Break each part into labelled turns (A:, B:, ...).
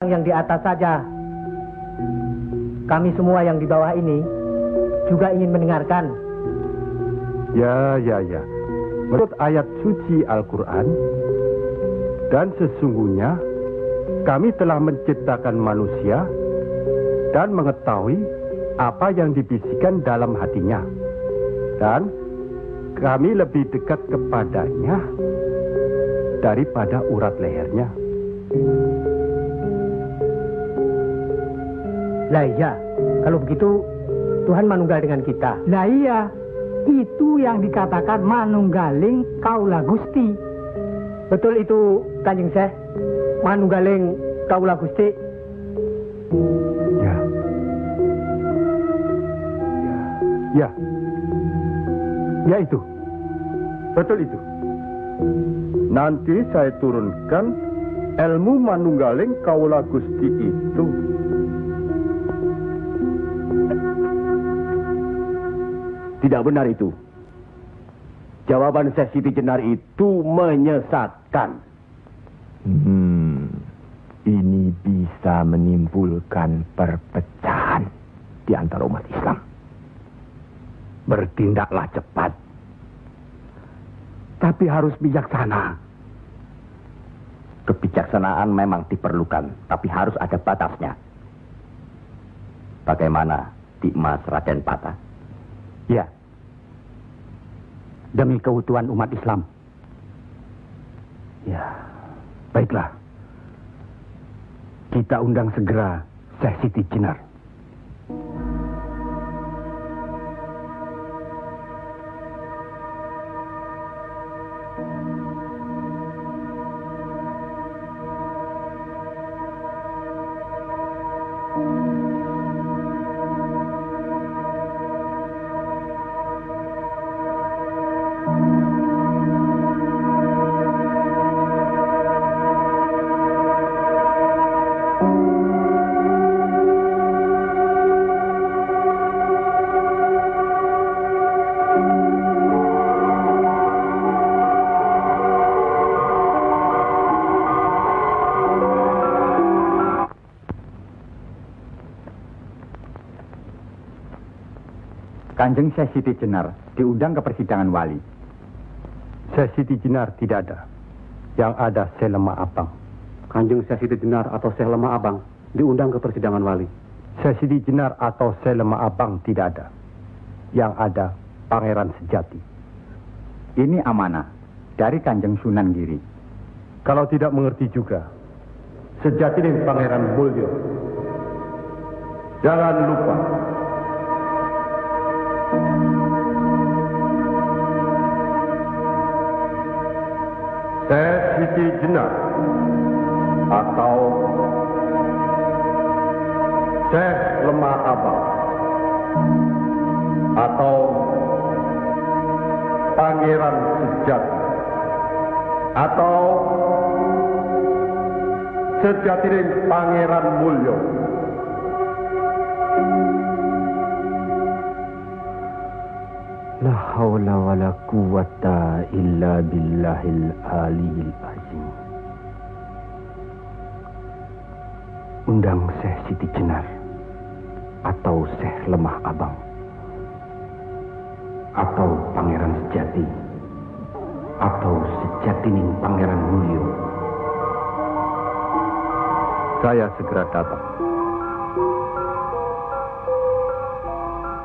A: yang di atas saja. Kami semua yang di bawah ini juga ingin mendengarkan.
B: Ya. Menurut ayat suci Al-Quran, dan sesungguhnya kami telah menciptakan manusia dan mengetahui apa yang dibisikkan dalam hatinya. Dan kami lebih dekat kepadanya daripada urat lehernya.
A: Lah iya, kalau begitu Tuhan manunggal dengan kita.
C: Lah iya, itu yang dikatakan manunggaling kaula Gusti.
A: Betul itu, Kanjeng Syekh. Manunggaling kaula Gusti.
B: Ya itu. Betul itu. Nanti saya turunkan ilmu manunggaling kaula Gusti itu.
D: Tidak benar itu. Jawaban Syekh Siti Jenar itu menyesatkan.
E: Ini bisa menimbulkan perpecahan di antara umat Islam.
D: Bertindaklah cepat. Tapi harus bijaksana. Kebijaksanaan memang diperlukan, tapi harus ada batasnya. Bagaimana Dimas Raden Patah?
E: Ya. Demi keutuhan umat Islam.
D: Ya, baiklah. Kita undang segera Syekh Siti Jenar.
E: Kanjeng Syekh Siti Jenar diundang ke persidangan wali.
B: Syekh Siti Jenar tidak ada. Yang ada Syekh Lemah Abang.
F: Kanjeng Syekh Siti Jenar atau Syekh Lemah Abang diundang ke persidangan wali.
B: Syekh Siti Jenar atau Syekh Lemah Abang tidak ada. Yang ada Pangeran Sejati.
E: Ini amanah dari Kanjeng Sunan Giri.
B: Kalau tidak mengerti juga, Sejati dan Pangeran Mulyo. Jangan lupa. Syekh Siti Jenar atau Syekh Lemah Abang atau Pangeran Sejati atau Sejati dan Pangeran Mulyo.
D: La haula wa la quwata illa billahil aliyil azim. Undang Syekh Siti Jenar atau Syekh Lemah Abang atau Pangeran Sejati atau Sejatining Pangeran Mulyo.
B: Saya segera datang.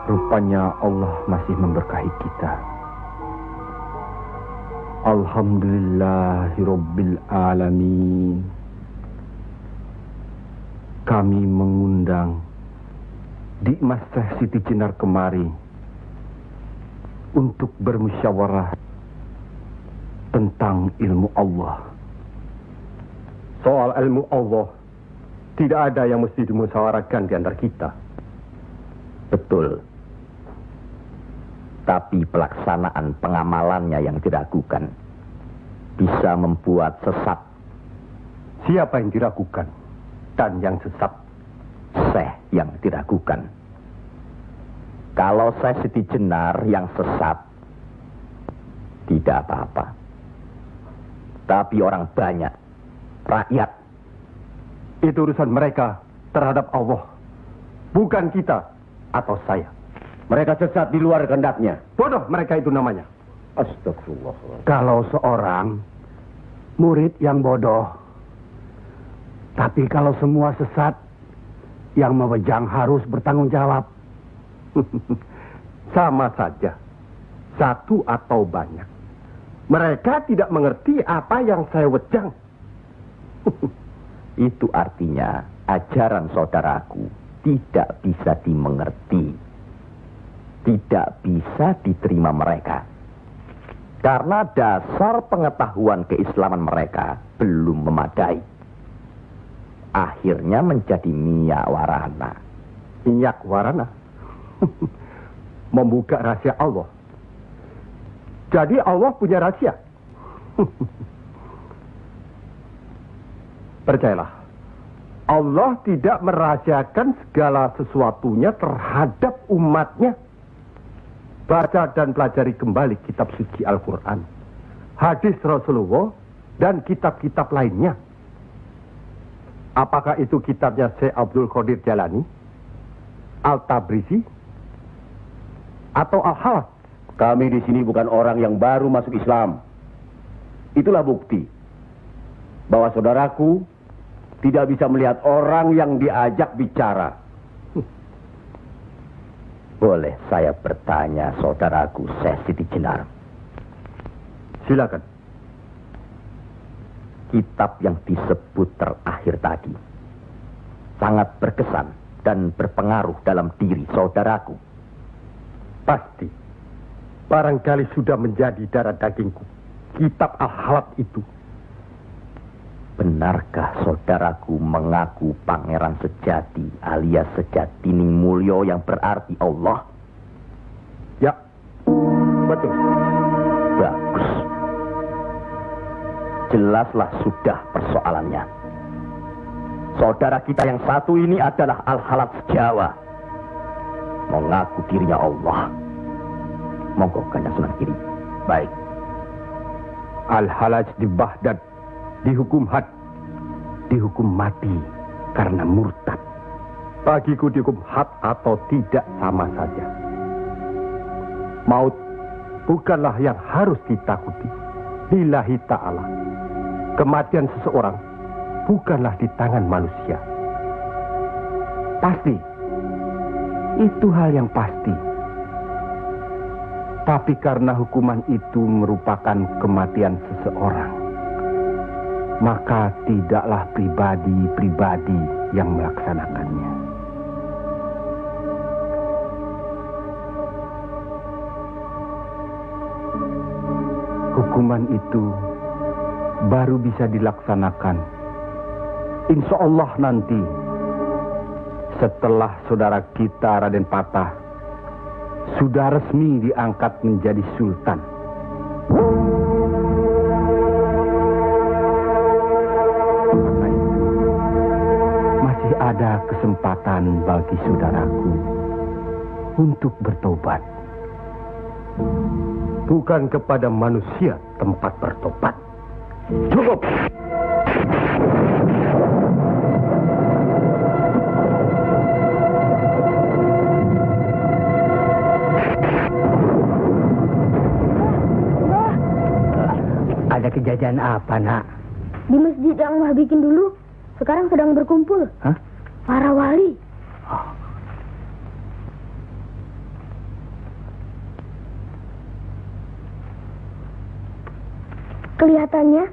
D: Rupanya Allah masih memberkahi kita. Alhamdulillahirabbil alamin. Kami mengundang Dimas Syekh Siti Jenar kemari untuk bermusyawarah tentang ilmu Allah.
B: Soal ilmu Allah, tidak ada yang mesti dimusyawarahkan di antara kita.
D: Betul. Tapi pelaksanaan pengamalannya yang diragukan bisa membuat sesat.
B: Siapa yang diragukan dan yang sesat?
D: Syekh yang diragukan. Kalau Syekh Siti Jenar yang sesat, tidak apa-apa. Tapi orang banyak, rakyat,
B: Itu urusan mereka terhadap Allah. Bukan kita atau saya.
D: Mereka sesat di luar kehendaknya.
B: Bodoh mereka itu namanya.
D: Astagfirullah.
F: Kalau seorang murid yang bodoh, tapi kalau semua sesat, yang memegang harus bertanggung jawab.
B: Sama saja. Satu atau banyak. Mereka tidak mengerti apa yang saya wejang.
D: Itu artinya ajaran saudaraku tidak bisa dimengerti. Tidak bisa diterima mereka. Karena dasar pengetahuan keislaman mereka belum memadai. Akhirnya menjadi minyak warana.
B: Minyak warana? Membuka rahasia Allah. Jadi Allah punya rahasia. Percayalah, Allah tidak merahasiakan segala sesuatunya terhadap umatnya. Baca dan pelajari kembali kitab suci Al-Quran, hadis Rasulullah, dan kitab-kitab lainnya. Apakah itu kitabnya Syekh Abdul Qadir Jalani, Al-Tabrizi, atau Al-Halath?
D: Kami di sini bukan orang yang baru masuk Islam. Itulah bukti bahwa saudaraku tidak bisa melihat orang yang diajak bicara. Boleh saya bertanya, saudaraku Syekh Siti Jenar?
B: Silakan.
D: Kitab yang disebut terakhir tadi sangat berkesan dan berpengaruh dalam diri saudaraku.
B: Pasti. Barangkali sudah menjadi darah dagingku. Kitab Al-Halath itu.
D: Benarkah saudaraku mengaku pangeran sejati alias Sejatining Mulyo yang berarti Allah?
B: Ya, betul.
D: Bagus. Jelaslah sudah persoalannya. Saudara kita yang satu ini adalah Al-Halath Jawa. Mengaku dirinya Allah. Monggo Kanjeng Sunan Kiri.
B: Baik. Al-Halath di Baghdad dihukum had, dihukum mati karena murtad. Bagiku dihukum had atau tidak sama saja. Maut bukanlah yang harus ditakuti. Lillahi ta'ala. Kematian seseorang bukanlah di tangan manusia. Pasti. Itu hal yang pasti. Tapi karena hukuman itu merupakan kematian seseorang, maka tidaklah pribadi-pribadi yang melaksanakannya. Hukuman itu baru bisa dilaksanakan, insya Allah nanti, setelah saudara kita Raden Patah sudah resmi diangkat menjadi sultan. Karena itu, masih ada kesempatan bagi saudaraku untuk bertobat. Bukan kepada manusia tempat bertobat. Cukup!
A: Ada kejadian apa, Nak?
G: Di masjid yang Mbah bikin dulu, sekarang sedang berkumpul.
A: Hah?
G: Para wali. Kelihatannya,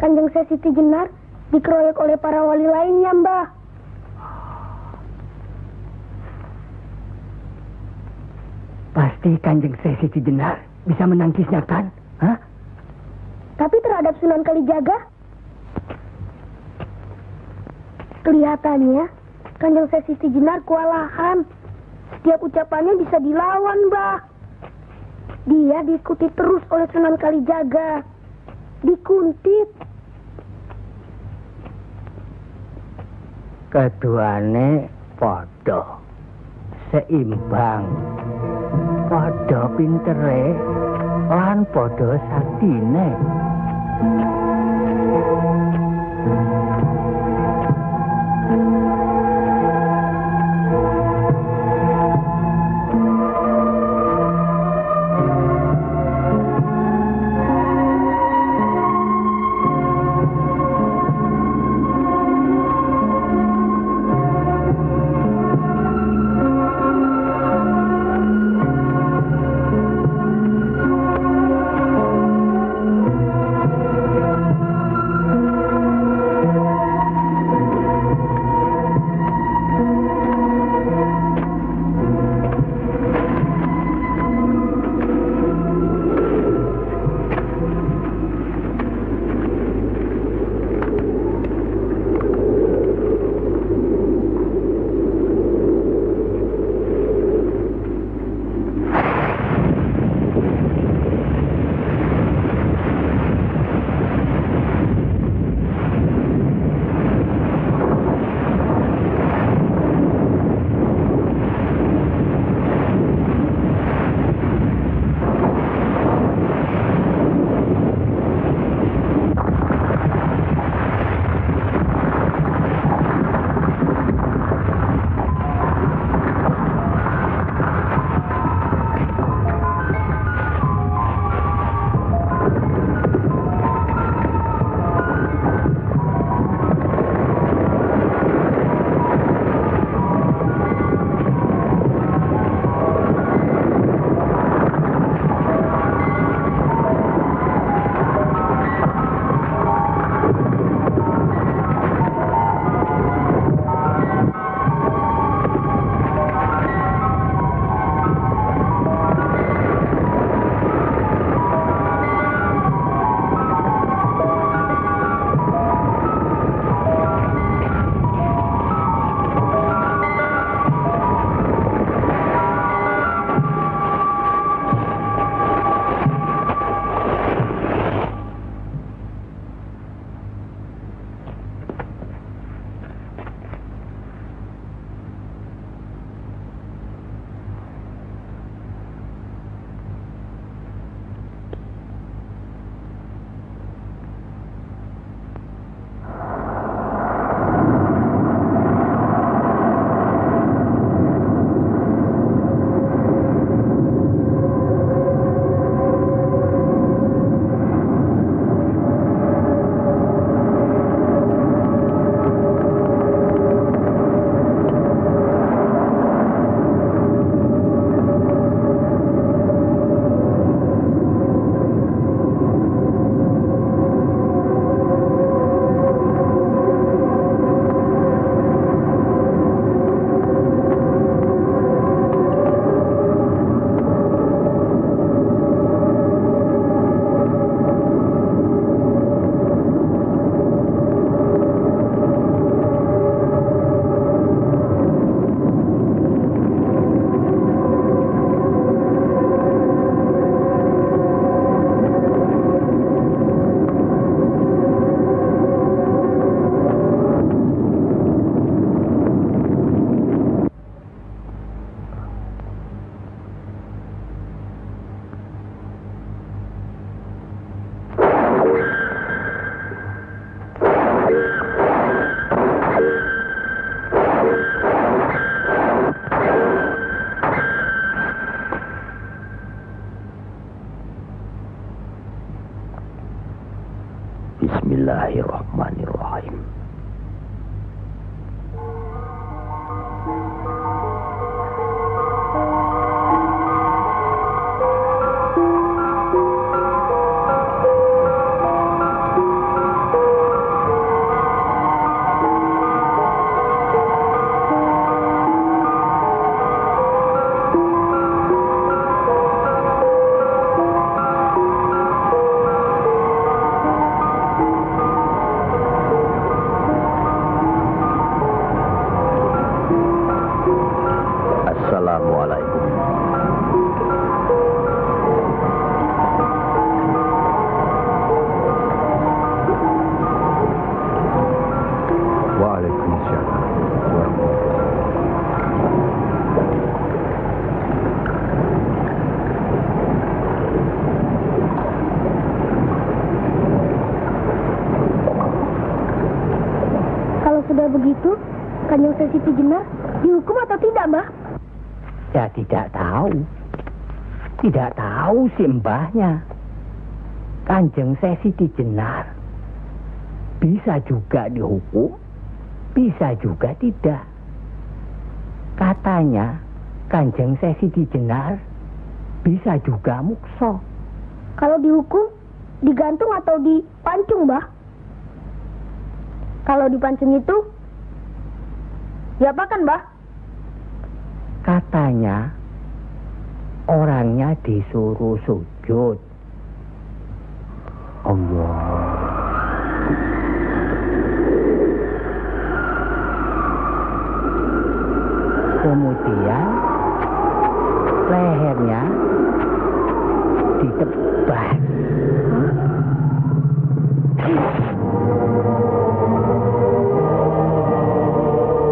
G: Kanjeng Syekh Siti Jenar dikeroyok oleh para wali lainnya, Mbah.
A: Pasti Kanjeng Syekh Siti Jenar bisa menangkisnya, kan? Hah?
G: Tapi terhadap Sunan Kalijaga, kelihatannya Kanjeng Syekh Siti Jenar kewalahan. Setiap ucapannya bisa dilawan, Mbah. Dia diikuti terus oleh Sunan Kalijaga. Dikuntit.
A: Keduane podo, seimbang, podo pintere, lan podo saktine.
G: itu, Kanjeng Sesiti Jenar dihukum atau tidak, Mbah?
C: Ya tidak tahu. Tidak tahu si mbahnya. Kanjeng Sesiti Jenar bisa juga dihukum, bisa juga tidak. Katanya Kanjeng Sesiti Jenar bisa juga mukso.
G: Kalau dihukum, digantung atau dipancung, Mbah? Kalau dipancung itu, diapakan, Mbah?
C: Katanya orangnya disuruh sujud.
B: Allah.
C: Kemudian lehernya ditebas.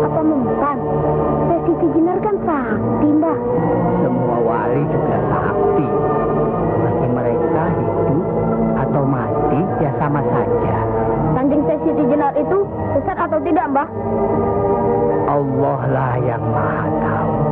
G: Apa membukan? Sesiti Jenar kan sakti, Mbah.
C: Semua wali juga sakti. Bagi mereka hidup atau mati ya sama saja.
G: Kanjeng Sesiti Jenar itu sesat atau tidak, Mbah?
C: Allah lah yang maha tahu.